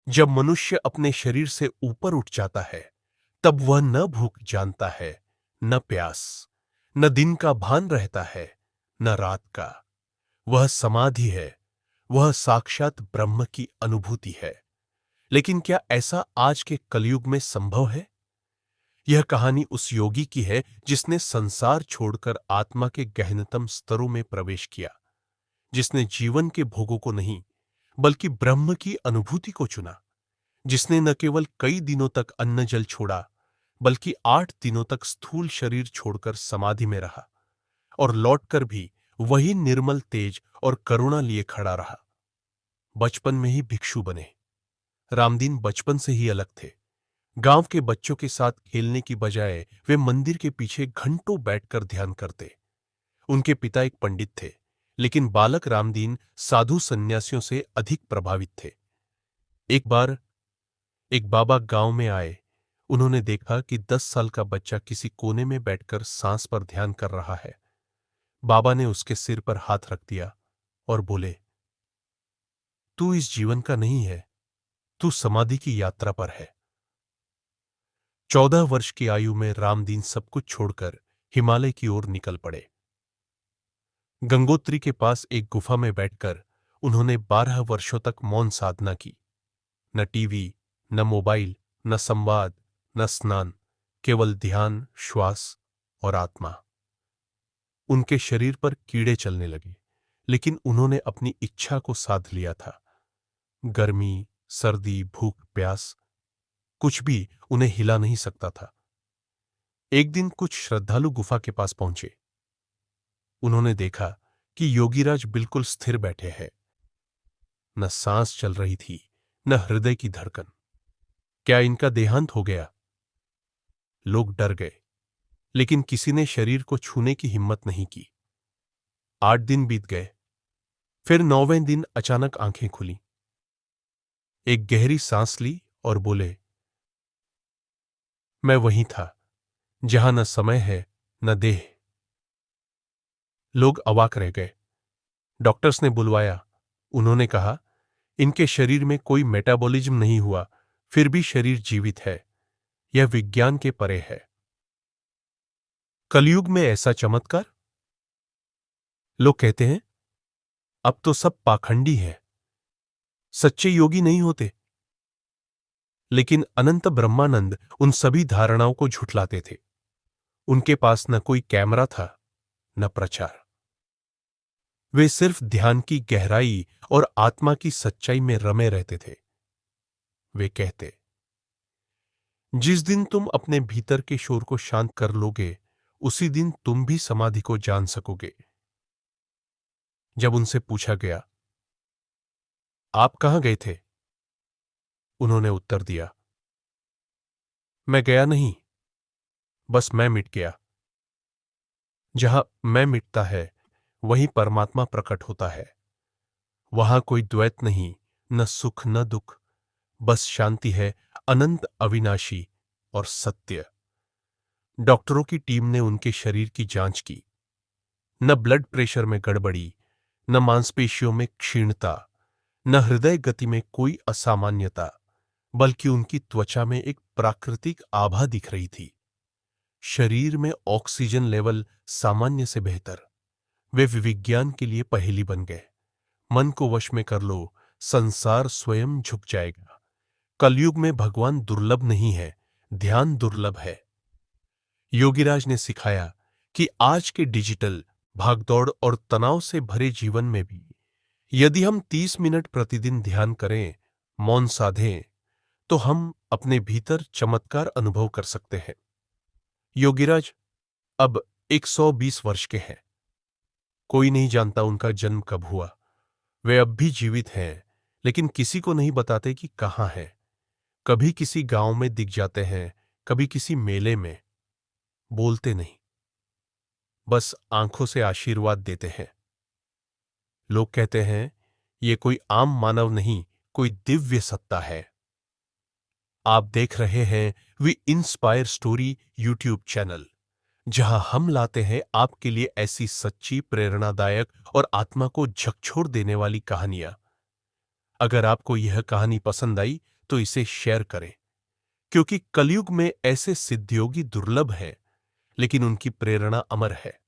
जब मनुष्य अपने शरीर से ऊपर उठ जाता है, तब वह न भूख जानता है, न प्यास, न दिन का भान रहता है, न रात का। वह समाधि है, वह साक्षात ब्रह्म की अनुभूति है। लेकिन क्या ऐसा आज के कलयुग में संभव है? यह कहानी उस योगी की है जिसने संसार छोड़कर आत्मा के गहनतम स्तरों में प्रवेश किया, जिसने जीवन के भोगों को नहीं बल्कि ब्रह्म की अनुभूति को चुना, जिसने न केवल कई दिनों तक अन्न जल छोड़ा बल्कि 8 दिनों तक स्थूल शरीर छोड़कर समाधि में रहा और लौटकर भी वही निर्मल तेज और करुणा लिए खड़ा रहा। बचपन में ही भिक्षु बने। रामदीन बचपन से ही अलग थे। गांव के बच्चों के साथ खेलने की बजाय वे मंदिर के पीछे घंटों बैठकर ध्यान करते। उनके पिता एक पंडित थे, लेकिन बालक रामदीन साधु सन्यासियों से अधिक प्रभावित थे। एक बार एक बाबा गांव में आए। उन्होंने देखा कि 10 साल का बच्चा किसी कोने में बैठकर सांस पर ध्यान कर रहा है। बाबा ने उसके सिर पर हाथ रख दिया और बोले, तू इस जीवन का नहीं है, तू समाधि की यात्रा पर है। 14 वर्ष की आयु में रामदीन सब कुछ छोड़कर हिमालय की ओर निकल पड़े। गंगोत्री के पास एक गुफा में बैठकर उन्होंने 12 वर्षों तक मौन साधना की। न टीवी, न मोबाइल, न संवाद, न स्नान, केवल ध्यान, श्वास और आत्मा। उनके शरीर पर कीड़े चलने लगे, लेकिन उन्होंने अपनी इच्छा को साध लिया था। गर्मी, सर्दी, भूख, प्यास, कुछ भी उन्हें हिला नहीं सकता था। एक दिन कुछ श्रद्धालु गुफा के पास पहुंचे। उन्होंने देखा कि योगीराज बिल्कुल स्थिर बैठे हैं। न सांस चल रही थी, न हृदय की धड़कन। क्या इनका देहांत हो गया? लोग डर गए, लेकिन किसी ने शरीर को छूने की हिम्मत नहीं की। 8 दिन बीत गए। फिर 9वें दिन अचानक आंखें खुली। एक गहरी सांस ली और बोले, मैं वहीं था जहां न समय है न देह। लोग अवाक रह गए। डॉक्टर्स ने बुलवाया। उन्होंने कहा, इनके शरीर में कोई मेटाबॉलिज्म नहीं हुआ, फिर भी शरीर जीवित है। यह विज्ञान के परे है। कलयुग में ऐसा चमत्कार? लोग कहते हैं, अब तो सब पाखंडी है, सच्चे योगी नहीं होते। लेकिन अनंत ब्रह्मानंद उन सभी धारणाओं को झुठलाते थे। उनके पास न कोई कैमरा था, न प्रचार। वे सिर्फ ध्यान की गहराई और आत्मा की सच्चाई में रमे रहते थे। वे कहते, जिस दिन तुम अपने भीतर के शोर को शांत कर लोगे, उसी दिन तुम भी समाधि को जान सकोगे। जब उनसे पूछा गया, आप कहां गए थे? उन्होंने उत्तर दिया, मैं गया नहीं, बस मैं मिट गया। जहां मैं मिटता है, वहीं परमात्मा प्रकट होता है। वहां कोई द्वैत नहीं, न सुख न दुख, बस शांति है, अनंत, अविनाशी और सत्य। डॉक्टरों की टीम ने उनके शरीर की जांच की। न ब्लड प्रेशर में गड़बड़ी, न मांसपेशियों में क्षीणता, न हृदय गति में कोई असामान्यता, बल्कि उनकी त्वचा में एक प्राकृतिक आभा दिख रही थी। शरीर में ऑक्सीजन लेवल सामान्य से बेहतर। वे विज्ञान के लिए पहेली बन गए। मन को वश में कर लो, संसार स्वयं झुक जाएगा। कलयुग में भगवान दुर्लभ नहीं है, ध्यान दुर्लभ है। योगीराज ने सिखाया कि आज के डिजिटल भागदौड़ और तनाव से भरे जीवन में भी यदि हम 30 मिनट प्रतिदिन ध्यान करें, मौन साधें, तो हम अपने भीतर चमत्कार अनुभव कर सकते हैं। योगीराज अब 120 वर्ष के हैं। कोई नहीं जानता उनका जन्म कब हुआ। वे अब भी जीवित हैं, लेकिन किसी को नहीं बताते कि कहां हैं। कभी किसी गांव में दिख जाते हैं, कभी किसी मेले में। बोलते नहीं, बस आंखों से आशीर्वाद देते हैं। लोग कहते हैं, ये कोई आम मानव नहीं, कोई दिव्य सत्ता है। आप देख रहे हैं we inspire story YouTube channel, जहां हम लाते हैं आपके लिए ऐसी सच्ची, प्रेरणादायक और आत्मा को झकझोर देने वाली कहानियां। अगर आपको यह कहानी पसंद आई तो इसे शेयर करें, क्योंकि कलयुग में ऐसे सिद्धयोगी दुर्लभ हैं, लेकिन उनकी प्रेरणा अमर है।